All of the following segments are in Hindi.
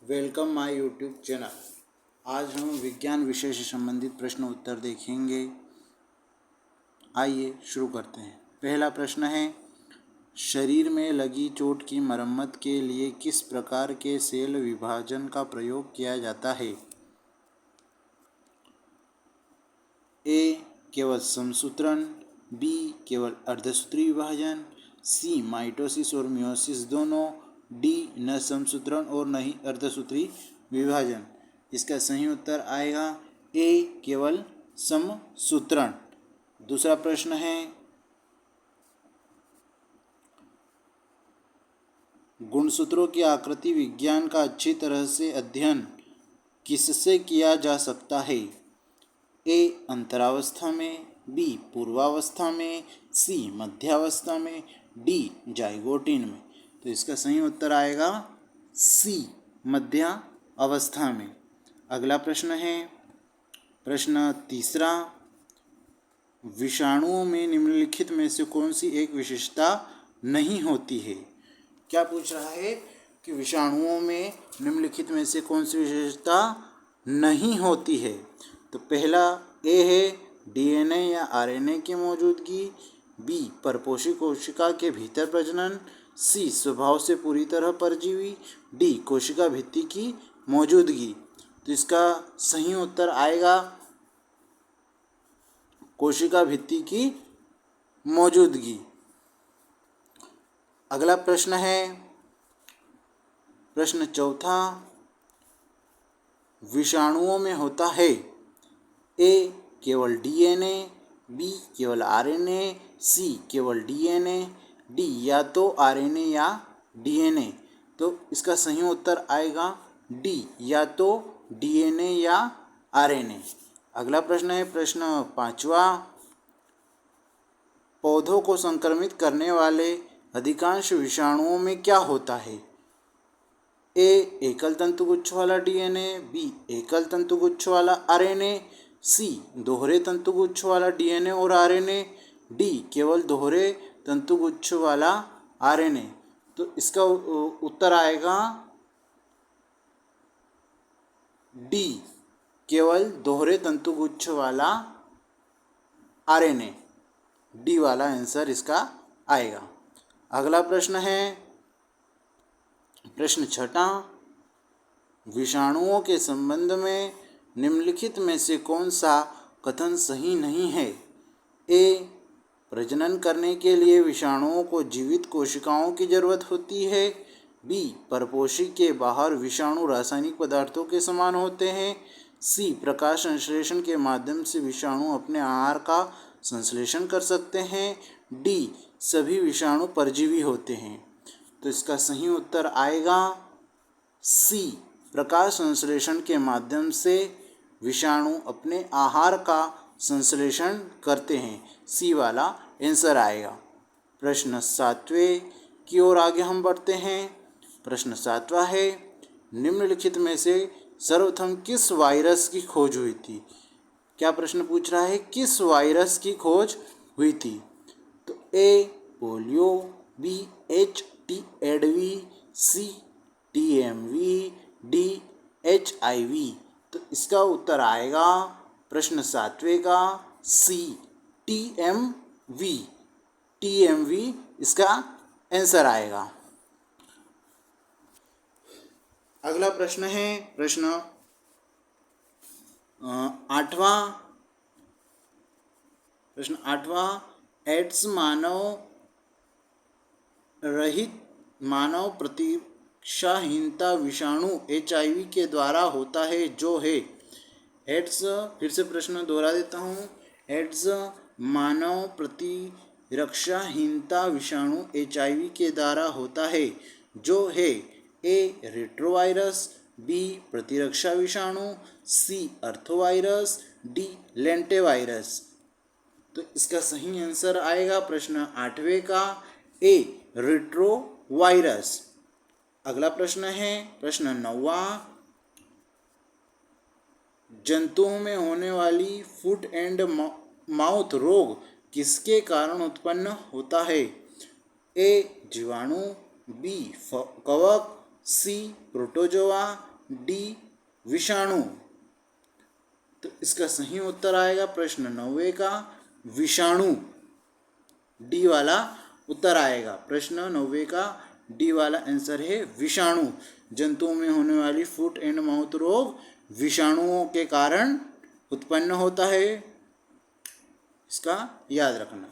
Welcome my YouTube channel. आज हम विज्ञान विषय से संबंधित प्रश्न उत्तर देखेंगे। आइए शुरू करते हैं। पहला प्रश्न है, शरीर में लगी चोट की मरम्मत के लिए किस प्रकार के सेल विभाजन का प्रयोग किया जाता है? ए केवल समसूत्रण, बी केवल अर्धसूत्री विभाजन, सी माइटोसिस और मियोसिस दोनों, डी न समसूत्रण और न ही अर्धसूत्री विभाजन। इसका सही उत्तर आएगा ए केवल समसूत्रण। दूसरा प्रश्न है, गुणसूत्रों की आकृति विज्ञान का अच्छी तरह से अध्ययन किससे किया जा सकता है? ए अंतरावस्था में, बी पूर्वावस्था में, सी मध्यावस्था में, डी जाइगोटिन में। तो इसका सही उत्तर आएगा सी मध्य अवस्था में। अगला प्रश्न है, प्रश्न तीसरा, विषाणुओं में निम्नलिखित में से कौन सी एक विशेषता नहीं होती है? क्या पूछ रहा है कि विषाणुओं में निम्नलिखित में से कौन सी विशेषता नहीं होती है? तो पहला ए है डीएनए या आरएनए की मौजूदगी, बी परपोषी कोशिका के भीतर प्रजनन, सी स्वभाव से पूरी तरह परजीवी, डी कोशिका भित्ति की मौजूदगी। तो इसका सही उत्तर आएगा कोशिका भित्ति की मौजूदगी। अगला प्रश्न है, प्रश्न चौथा, विषाणुओं में होता है ए केवल डीएनए, बी केवल आरएनए, सी केवल डीएनए, डी या तो आरएनए या डीएनए। तो इसका सही उत्तर आएगा डी या तो डीएनए या आरएनए। अगला प्रश्न है, प्रश्न पांचवा, पौधों को संक्रमित करने वाले अधिकांश विषाणुओं में क्या होता है? ए एकल तंतुगुच्छ वाला डीएनए, बी एकल तंतुगुच्छ वाला आरएनए, सी दोहरे तंतुगुच्छ वाला डीएनए और आरएनए, डी केवल दोहरे तंतुगुच्छ वाला आरएनए। तो इसका उत्तर आएगा डी केवल दोहरे तंतुगुच्छ वाला आरएनए। डी वाला आंसर इसका आएगा। अगला प्रश्न है, प्रश्न छठा, विषाणुओं के संबंध में निम्नलिखित में से कौन सा कथन सही नहीं है? ए प्रजनन करने के लिए विषाणुओं को जीवित कोशिकाओं की जरूरत होती है, बी परपोषी के बाहर विषाणु रासायनिक पदार्थों के समान होते हैं, सी प्रकाश संश्लेषण के माध्यम से विषाणु अपने आहार का संश्लेषण कर सकते हैं, डी सभी विषाणु परजीवी होते हैं। तो इसका सही उत्तर आएगा सी प्रकाश संश्लेषण के माध्यम से विषाणु अपने आहार का संश्लेषण करते हैं। सी वाला आंसर आएगा। प्रश्न सातवें की ओर आगे हम बढ़ते हैं। प्रश्न सातवां है, निम्नलिखित में से सर्वप्रथम किस वायरस की खोज हुई थी? क्या प्रश्न पूछ रहा है, किस वायरस की खोज हुई थी? तो ए पोलियो, बी HTAV, सी TMV, डी HIV। तो इसका उत्तर आएगा प्रश्न सातवें का सी TMV। TMV इसका आंसर आएगा। अगला प्रश्न है, प्रश्न आठवां, एड्स मानव प्रतिरक्षाहीनता विषाणु HIV के द्वारा होता है, जो है एड्स। फिर से प्रश्न दोहरा देता हूँ, एड्स मानव प्रतिरक्षाहीनता विषाणु HIV के द्वारा होता है, जो है ए रेट्रोवायरस, बी प्रतिरक्षा विषाणु, सी अर्थोवायरस, डी लेंटेवायरस। तो इसका सही आंसर आएगा प्रश्न आठवें का ए रेट्रोवायरस। अगला प्रश्न है, प्रश्न नौवां, जंतुओं में होने वाली फुट एंड माउथ रोग किसके कारण उत्पन्न होता है? ए जीवाणु, बी कवक, सी प्रोटोजोआ, डी विषाणु। तो इसका सही उत्तर आएगा प्रश्न 9 का विषाणु, डी वाला उत्तर आएगा। प्रश्न 9 का डी वाला आंसर है विषाणु। जंतुओं में होने वाली फुट एंड माउथ रोग विषाणुओं के कारण उत्पन्न होता है, इसका याद रखना।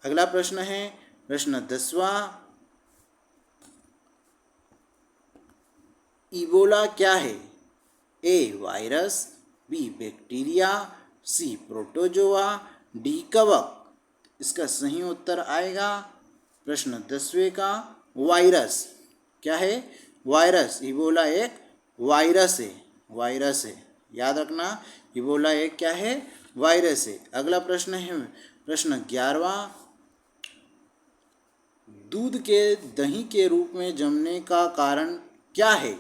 अगला प्रश्न है प्रश्न 10वां, इबोला क्या है? ए वायरस, बी बैक्टीरिया, सी प्रोटोजोआ, डी कवक। इसका सही उत्तर आएगा प्रश्न 10वें का वायरस। क्या है? वायरस। इबोला एक वायरस है, वायरस है, याद रखना। इबोला एक क्या है? वायरस है। अगला प्रश्न है प्रश्न 11वां, दूध के दही के रूप में जमने का कारण क्या है?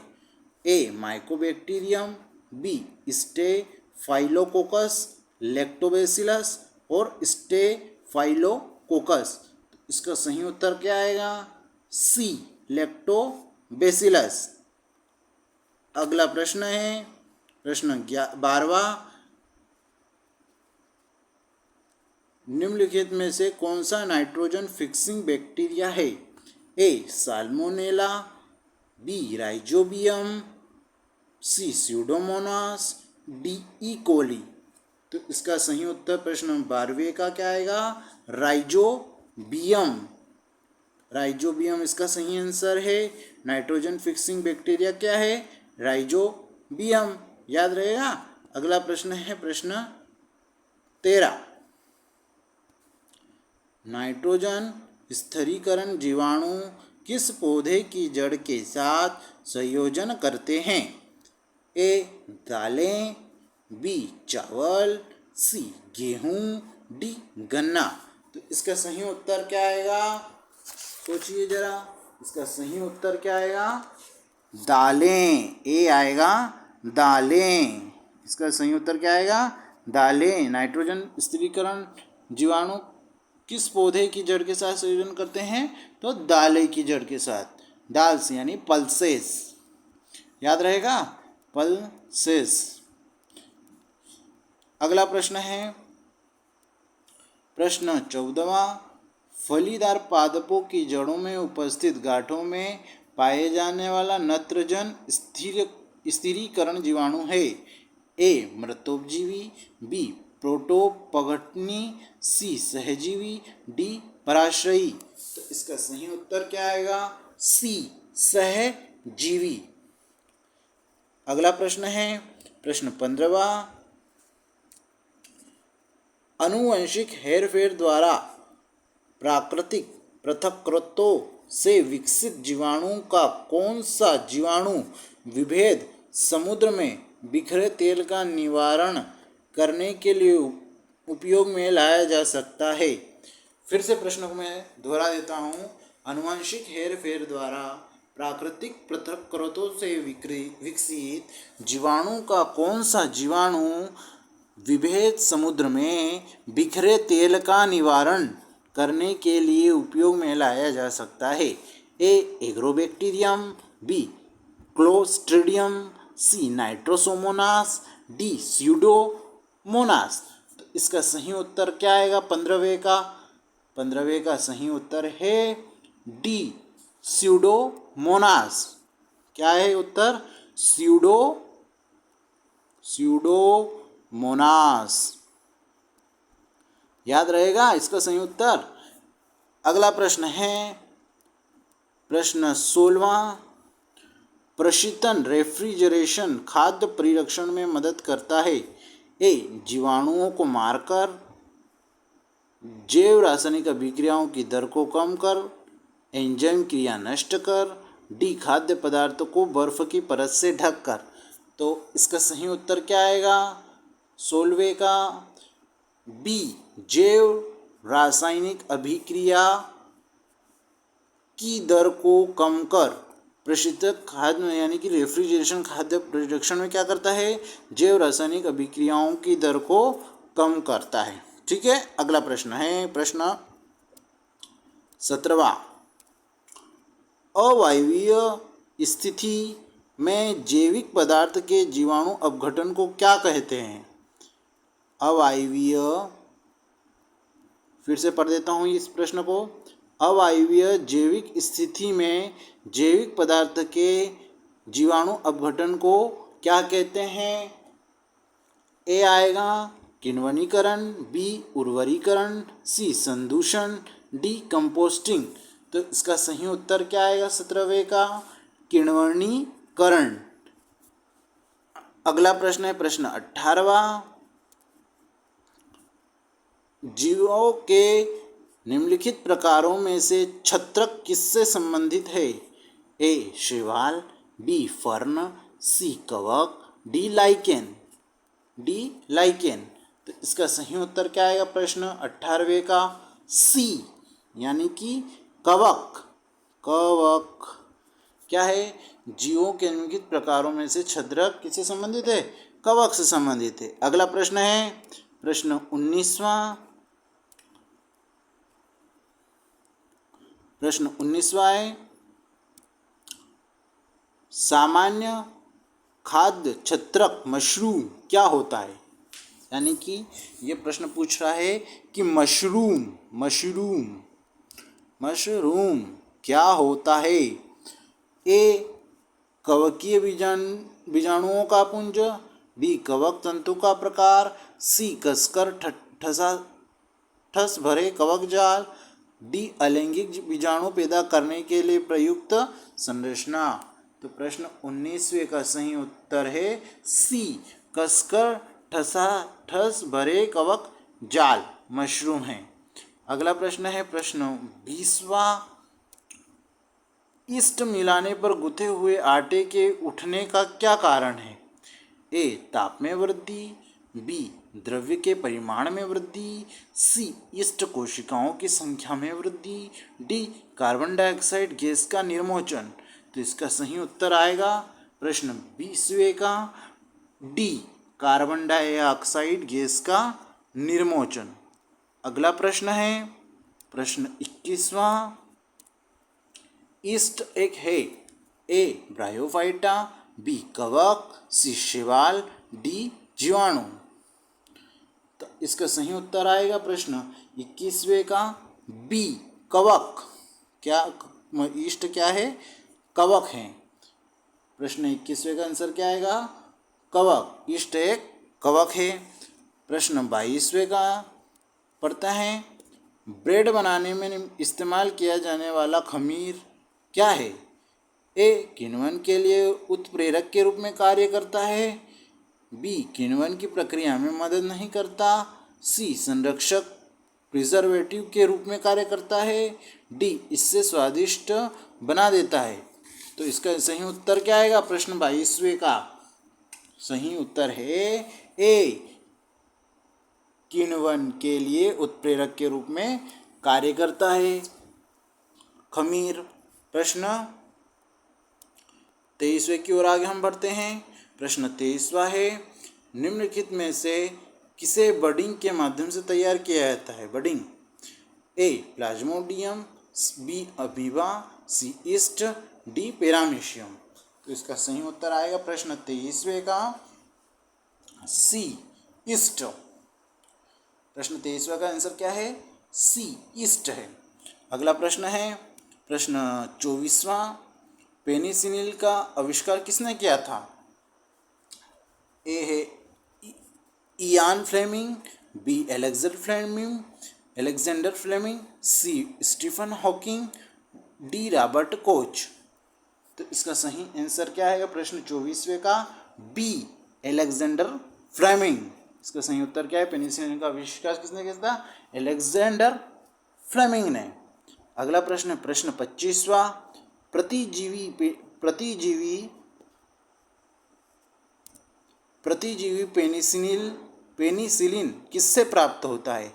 ए माइकोबैक्टीरियम, बी स्टेफाइलोकोकस, लैक्टोबैसिलस और स्टेफाइलोकोकस। इसका सही उत्तर क्या आएगा? सी लैक्टोबैसिलस। अगला प्रश्न है प्रश्न 12वां, निम्नलिखित में से कौन सा नाइट्रोजन फिक्सिंग बैक्टीरिया है? ए साल्मोनेला, बी राइजोबियम, सी स्यूडोमोनास, डी ई कोली। तो इसका सही उत्तर प्रश्न 12वें का क्या आएगा? राइजोबियम। राइजोबियम इसका सही आंसर है। नाइट्रोजन फिक्सिंग बैक्टीरिया क्या है? राइजोबियम, याद रहेगा। अगला प्रश्न है प्रश्न 13, नाइट्रोजन स्थिरीकरण जीवाणु किस पौधे की जड़ के साथ संयोजन करते हैं? ए दालें, बी चावल, सी गेहूं, डी गन्ना। तो इसका सही उत्तर क्या आएगा? सोचिए जरा, इसका सही उत्तर क्या आएगा? दालें। ए आएगा दालें। इसका सही उत्तर क्या आएगा? दालें। नाइट्रोजन स्थिरीकरण जीवाणु किस पौधे की जड़ के साथ संयोजन करते हैं? तो दालें की जड़ के साथ। दाल से यानी पल्सेस, याद रहेगा, पल्सेस। अगला प्रश्न है प्रश्न 14वां, फलीदार पादपों की जड़ों में उपस्थित गांठों में पाए जाने वाला नत्रजन स्थिरीकरण जीवाणु है? ए मृतोपजीवी, बी प्रोटोपगटनी, सी सहजीवी, डी पराश्रयी। तो इसका सही उत्तर क्या आएगा? सी सहजीवी। अगला प्रश्न है प्रश्न 15वां, आनुवंशिक हेरफेर द्वारा प्राकृतिक पृथक्कृतों से विकसित जीवाणु का कौन सा जीवाणु विभेद समुद्र में बिखरे तेल का निवारण करने के लिए उपयोग में लाया जा सकता है? फिर से प्रश्न को मैं दोहरा देता हूँ। आनुवंशिक हेरफेर द्वारा प्राकृतिक पृथक्कृतों से विकसित जीवाणु का कौन सा जीवाणु विभेद समुद्र में बिखरे तेल का निवारण करने के लिए उपयोग में लाया जा सकता है? ए एग्रोबैक्टीरियम, बी क्लोस्ट्रिडियम, सी नाइट्रोसोमोनास, डी स्यूडोमोनास। तो इसका सही उत्तर क्या आएगा? 15वें का सही उत्तर है डी स्यूडोमोनास। क्या है उत्तर? स्यूडोमोनास, याद रहेगा इसका सही उत्तर। अगला प्रश्न है प्रश्न 16वां, प्रशीतन रेफ्रिजरेशन खाद्य परिरक्षण में मदद करता है? ए जीवाणुओं को मारकर, जैव रासायनिक अभिक्रियाओं की दर को कम कर, एंजाइम क्रिया नष्ट कर, डी खाद्य पदार्थों को बर्फ की परत से ढक कर। तो इसका सही उत्तर क्या आएगा 16वें का? बी जैव रासायनिक अभिक्रिया की दर को कम कर। प्रशीतक खाद्य यानी कि रेफ्रिजरेशन खाद्य परिरक्षण में क्या करता है? जैव रासायनिक अभिक्रियाओं की दर को कम करता है। ठीक है, अगला प्रश्न है प्रश्न 17वां, अवायवीय स्थिति में जैविक पदार्थ के जीवाणु अपघटन को क्या कहते हैं? अवायवीय, फिर से पढ़ देता हूँ इस प्रश्न को। अवायवीय जैविक स्थिति में जैविक पदार्थ के जीवाणु अपघटन को क्या कहते हैं? ए आएगा किण्वनीकरण, बी उर्वरीकरण, सी संदूषण, डी कंपोस्टिंग। तो इसका सही उत्तर क्या आएगा 17वें का? किण्वनीकरण। अगला प्रश्न है प्रश्न 18वां। जीवों के निम्नलिखित प्रकारों में से छत्रक किससे संबंधित है? ए शैवाल, बी फर्न, सी कवक, डी लाइकेन। तो इसका सही उत्तर क्या आएगा प्रश्न 18वें का? सी, यानी कि कवक। क्या है? जीवों के निम्नलिखित प्रकारों में से छत्रक किससे संबंधित है? कवक से संबंधित है। अगला प्रश्न है प्रश्न 19वां। प्रश्न 19वां है, सामान्य खाद्य छत्रक मशरूम क्या होता है? यानी कि ये प्रश्न पूछ रहा है कि मशरूम क्या होता है? ए कवकीय बीजाणुओं का पुंज, बी कवक तंतु का प्रकार, सी कसकर ठस भरे कवक जाल, डी अलैंगिक बीजाणु पैदा करने के लिए प्रयुक्त संरचना। तो प्रश्न 19वें का सही उत्तर है सी, कसकर ठस भरे कवक जाल मशरूम है। अगला प्रश्न है प्रश्न 20वां। ईस्ट मिलाने पर गुथे हुए आटे के उठने का क्या कारण है? ए ताप में वृद्धि, बी द्रव्य के परिमाण में वृद्धि, सी ईस्ट कोशिकाओं की संख्या में वृद्धि, डी कार्बन डाइऑक्साइड गैस का निर्मोचन। तो इसका सही उत्तर आएगा प्रश्न 20वें का डी, कार्बन डाइऑक्साइड गैस का निर्मोचन। अगला प्रश्न है प्रश्न 21वां। ईस्ट एक है? ए ब्रायोफाइटा, बी कवक, सी शैवाल, डी जीवाणु। तो इसका सही उत्तर आएगा प्रश्न 21वें का बी, कवक। क्या ईस्ट क्या है? कवक है। प्रश्न 21वें का आंसर क्या आएगा? कवक। ईस्ट एक कवक है। प्रश्न 22वें का पढ़ते हैं, ब्रेड बनाने में इस्तेमाल किया जाने वाला खमीर क्या है? ए किण्वन के लिए उत्प्रेरक के रूप में कार्य करता है, बी किण्वन की प्रक्रिया में मदद नहीं करता, सी संरक्षक प्रिजर्वेटिव के रूप में कार्य करता है, डी इससे स्वादिष्ट बना देता है। तो इसका सही उत्तर क्या आएगा प्रश्न 22वें का? सही उत्तर है ए, किण्वन के लिए उत्प्रेरक के रूप में कार्य करता है खमीर। प्रश्न 23वें की ओर आगे हम बढ़ते हैं। प्रश्न 23वां है, निम्नलिखित में से किसे बडिंग के माध्यम से तैयार किया जाता है? बडिंग। ए प्लाज्मोडियम, बी अमीबा, सी ईस्ट, डी पेरामीशियम। तो इसका सही उत्तर आएगा प्रश्न 23वें का सी, ईस्ट। प्रश्न 23वां का आंसर क्या है? सी, ईस्ट है। अगला प्रश्न है प्रश्न 24वां। पेनिसिलिन का आविष्कार किसने किया था? ए है Ian Fleming, B Alexander Fleming, C Stephen Hawking, D Robert Koch. तो इसका सही आंसर क्या है प्रश्न 24वें का बी, एलेक्जेंडर फ्लेमिंग। इसका सही उत्तर क्या है? पेनिसिलिन का आविष्कार किसने किया था? एलेक्जेंडर फ्लेमिंग ने। अगला प्रश्न है प्रश्न 25वां। प्रतिजीवी पेनिसिलिन किससे प्राप्त होता है?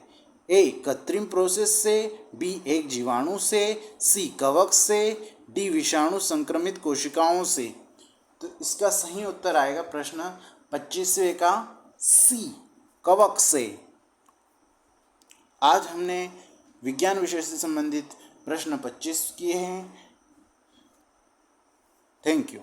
ए कृत्रिम प्रोसेस से, बी एक जीवाणु से, सी कवक से, डी विषाणु संक्रमित कोशिकाओं से। तो इसका सही उत्तर आएगा प्रश्न 25वें का सी, कवक से। आज हमने विज्ञान विषय से संबंधित प्रश्न 25 किए हैं। Thank you.